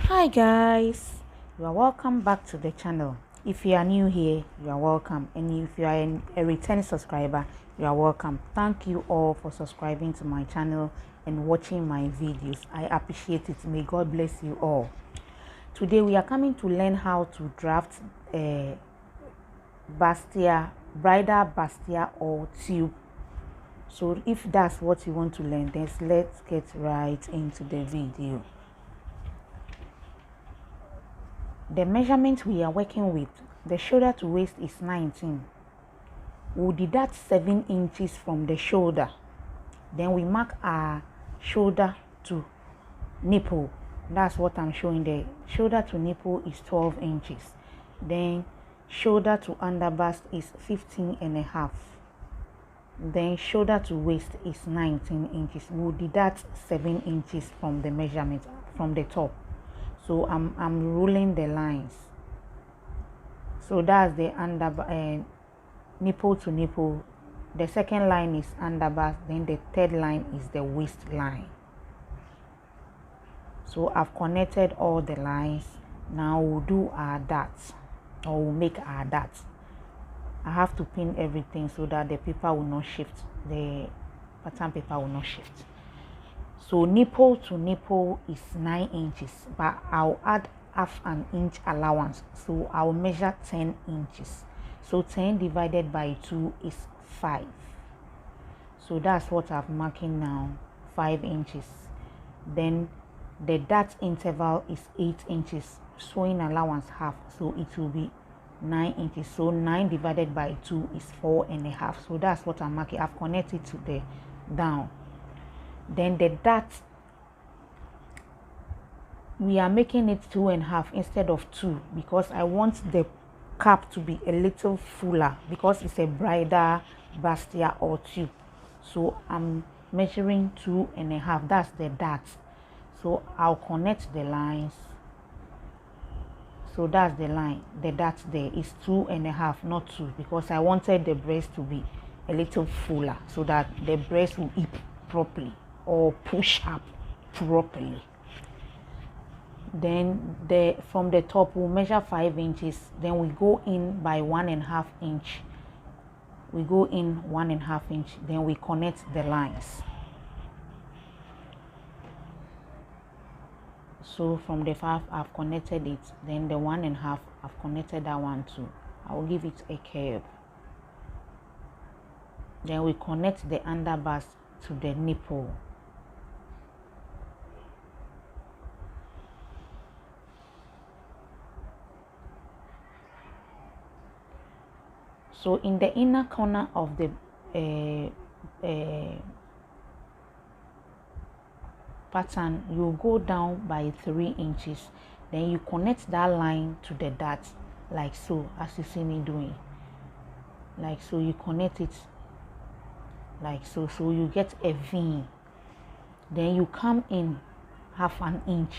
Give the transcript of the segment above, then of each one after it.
Hi guys, you are welcome back to the channel. If you are new here, you are welcome, and if you are a returning subscriber, you are welcome. Thank you all for subscribing to my channel and watching my videos. I appreciate it. May God bless you all. Today we are coming to learn how to draft a Bustier, bridal Bustier or tube. So if that's what you want to learn, then let's get right into the video. The measurement we are working with, the shoulder to waist is 19. We'll deduct 7 inches from the shoulder. Then we mark our shoulder to nipple. That's what I'm showing there. Shoulder to nipple is 12 inches. Then shoulder to underbust is 15 and a half. Then shoulder to waist is 19 inches. We'll deduct 7 inches from the measurement from the top. So I'm ruling the lines. So that's the nipple to nipple. The second line is underbust. Then the third line is the waistline. So I've connected all the lines. Now we'll do our darts, or we'll make our darts. I have to pin everything so that the paper will not shift. The pattern paper will not shift. So nipple to nipple is 9 inches, but I'll add half an inch allowance. So I'll measure 10 inches. So 10 divided by 2 is 5. So that's what I'm marking now, 5 inches. Then the dart interval is 8 inches, showing allowance half. So it will be 9 inches. So 9 divided by 2 is 4.5. So that's what I'm marking. I've connected to the down. Then the dart, we are making it 2.5 instead of 2 because I want the cap to be a little fuller because it's a bridal Bustier or tube. So I'm measuring 2.5. That's the dart. So I'll connect the lines. So that's the line. The dart there is 2.5, not 2, because I wanted the breast to be a little fuller so that the breast will eat properly or push up properly. Then from the top we'll measure 5 inches. Then we go in by 1.5 inch. We go in 1.5 inch. Then we connect the lines. So from the 5 I've connected it. Then the 1.5 I've connected that one too. I will give it a curve. Then we connect the underbust to the nipple. So in the inner corner of the pattern, you go down by 3 inches. Then you connect that line to the dart, like so, as you see me doing. Like so, you connect it like so. So you get a V. Then you come in half an inch.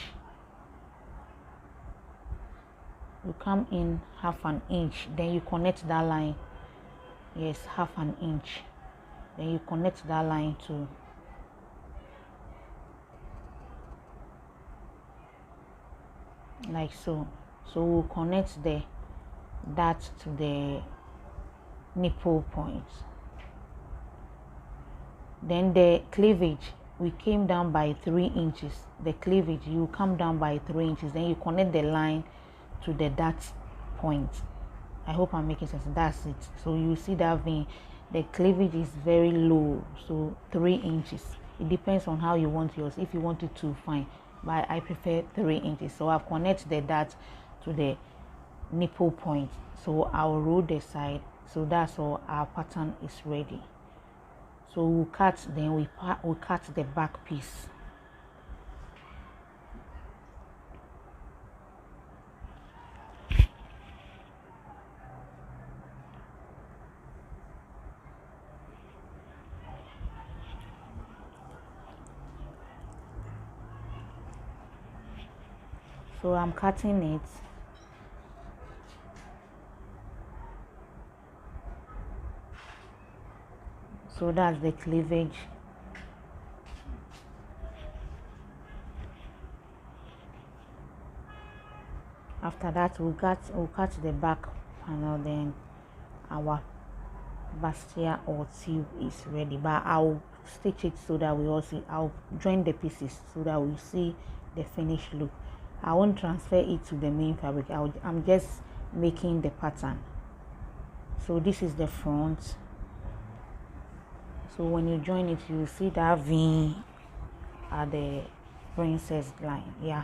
You come in half an inch. Then you connect that line. Yes, half an inch. Then you connect that line to like so. So we'll connect that to the nipple point. Then the cleavage, we came down by 3 inches. The cleavage, you come down by 3 inches. Then you connect the line to the dart point. I hope I'm making sense. That's it. So you see that vein, the cleavage is very low, so 3 inches. It depends on how you want yours. If you want it to, fine, but I prefer 3 inches. So I've connected the dart to the nipple point. So I'll roll the side. So that's all. Our pattern is ready. So we'll cut. Then we cut the back piece. So I'm cutting it. So that's the cleavage. After that, we'll cut the back panel. Then our Bustier or tube is ready, but I'll stitch it so that I'll join the pieces so that we see the finished look. I won't transfer it to the main fabric. I'm just making the pattern. So this is the front. So when you join it, you see that V at the princess line. Yeah,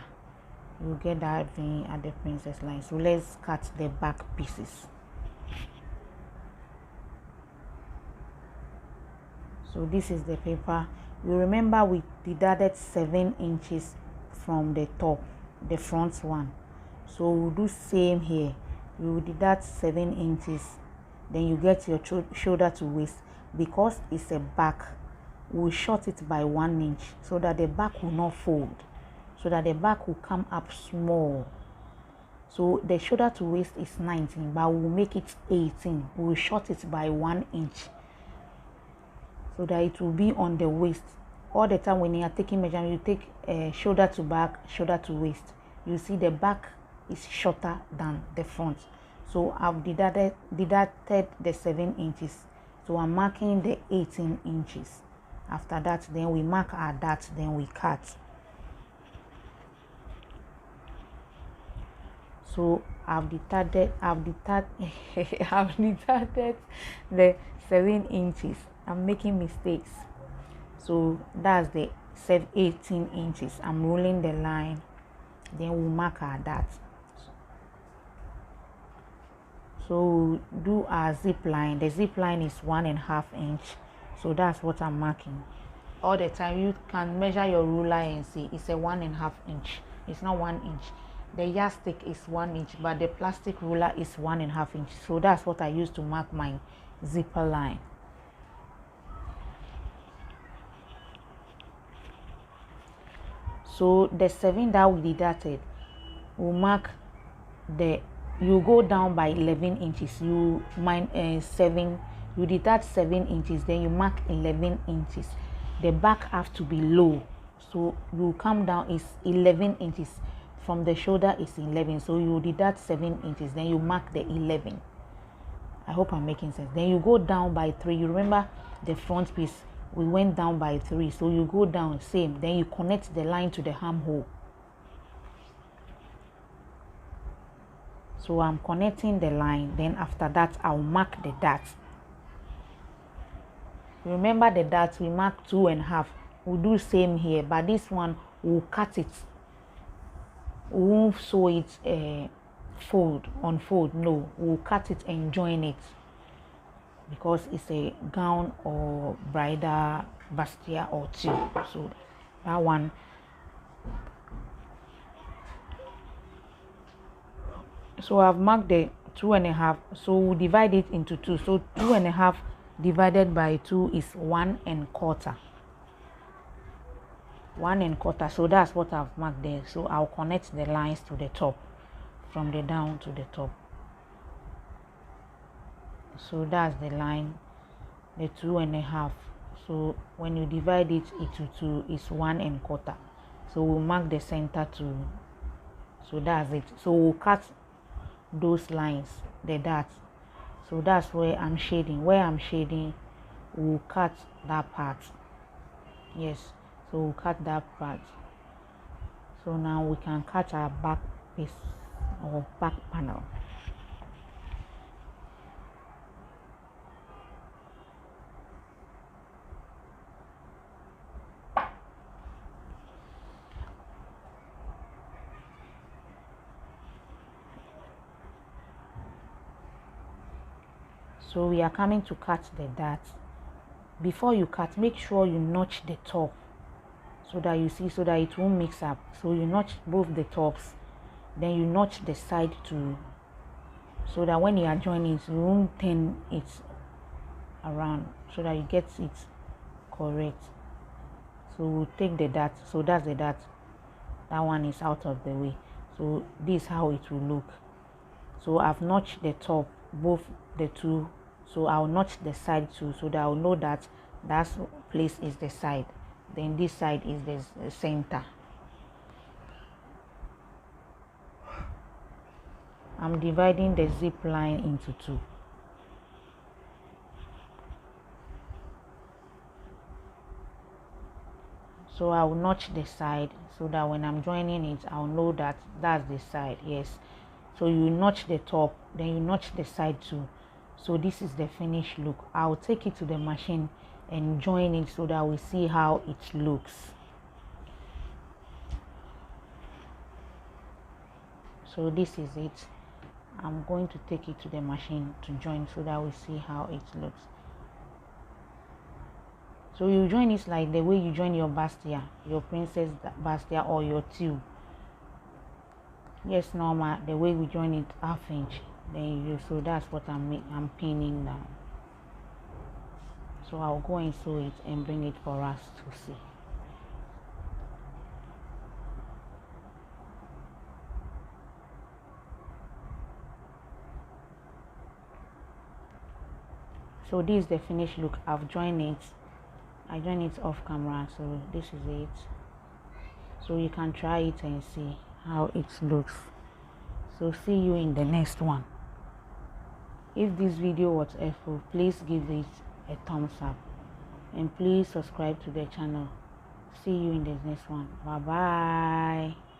you get that V at the princess line. So let's cut the back pieces. So this is the paper. You remember we deducted 7 inches from the top, the front one. So we'll do same here. You will deduct 7 inches. Then you get your shoulder to waist. Because it's a back, we'll short it by 1 inch so that the back will not fold. So that the back will come up small. So the shoulder to waist is 19, but we'll make it 18. We'll short it by 1 inch. So that it will be on the waist. All the time when you are taking measurement, you take shoulder to back, shoulder to waist. You see the back is shorter than the front. So I've deducted the 7 inches. So I'm marking the 18 inches. After that, then we mark our dart, then we cut. So I've deducted the 7 inches. I'm making mistakes. So that's the 18 inches. I'm rolling the line. Then we'll mark our dart. So we'll do our zip line. The zip line is 1.5 inch. So that's what I'm marking. All the time you can measure your ruler and see it's a 1.5 inch. It's not 1 inch. The yardstick is 1 inch, but the plastic ruler is 1.5 inch. So that's what I use to mark my zipper line. So the 7 that we deducted, we'll mark you go down by 11 inches. You deduct 7 inches, then you mark 11 inches. The back have to be low. So you come down is 11 inches. From the shoulder is 11. So you deduct 7 inches, then you mark the 11. I hope I'm making sense. Then you go down by 3. You remember the front piece, we went down by 3. So you go down same. Then you connect the line to the armhole. So I'm connecting the line. Then after that, I'll mark the dart. Remember the dart, we mark 2.5. We'll do same here, but this one we'll cut it. We won't sew it unfold. No, we'll cut it and join it because it's a gown or bridal bustier or two. So that one. So I've marked the 2.5. So we'll divide it into 2. So 2.5 divided by 2 is 1.25. 1.25. So that's what I've marked there. So I'll connect the lines to the top, from the down to the top. So that's the line, the 2.5. So when you divide it into 2, it's 1.25. So we'll mark the center too. So that's it. So we'll cut those lines, the dots. So that's where I'm shading. Where I'm shading, we'll cut that part. Yes. So we'll cut that part. So now we can cut our back piece or back panel. So we are coming to cut the dart. Before you cut, make sure you notch the top so that it won't mix up. So you notch both the tops, then you notch the side too, so that when you are joining it, you won't turn it around, so that you get it correct. So we'll take the dart. So that's the dart. That one is out of the way. So this is how it will look. So I've notched the top, both the two. So I'll notch the side too, so that I'll know that that place is the side. Then this side is the center. I'm dividing the zip line into two. So I will notch the side so that when I'm joining it, I'll know that that's the side. Yes, so you notch the top, then you notch the side too. So this is the finished look. I'll take it to the machine and join it so that we see how it looks. So this is it. I'm going to take it to the machine to join so that we see how it looks. So you join it like the way you join your Bustier, your princess Bustier, or your tube. Yes, normal, the way we join it, 1/2 inch. Then you, so that's what I'm pinning down. So I'll go and sew it and bring it for us to see. So this is the finished look. I've joined it. I joined it off camera, so this is it. So you can try it and see how it looks. So see you in the next one. If this video was helpful, please give it a thumbs up and please subscribe to the channel. See you in the next one. Bye bye.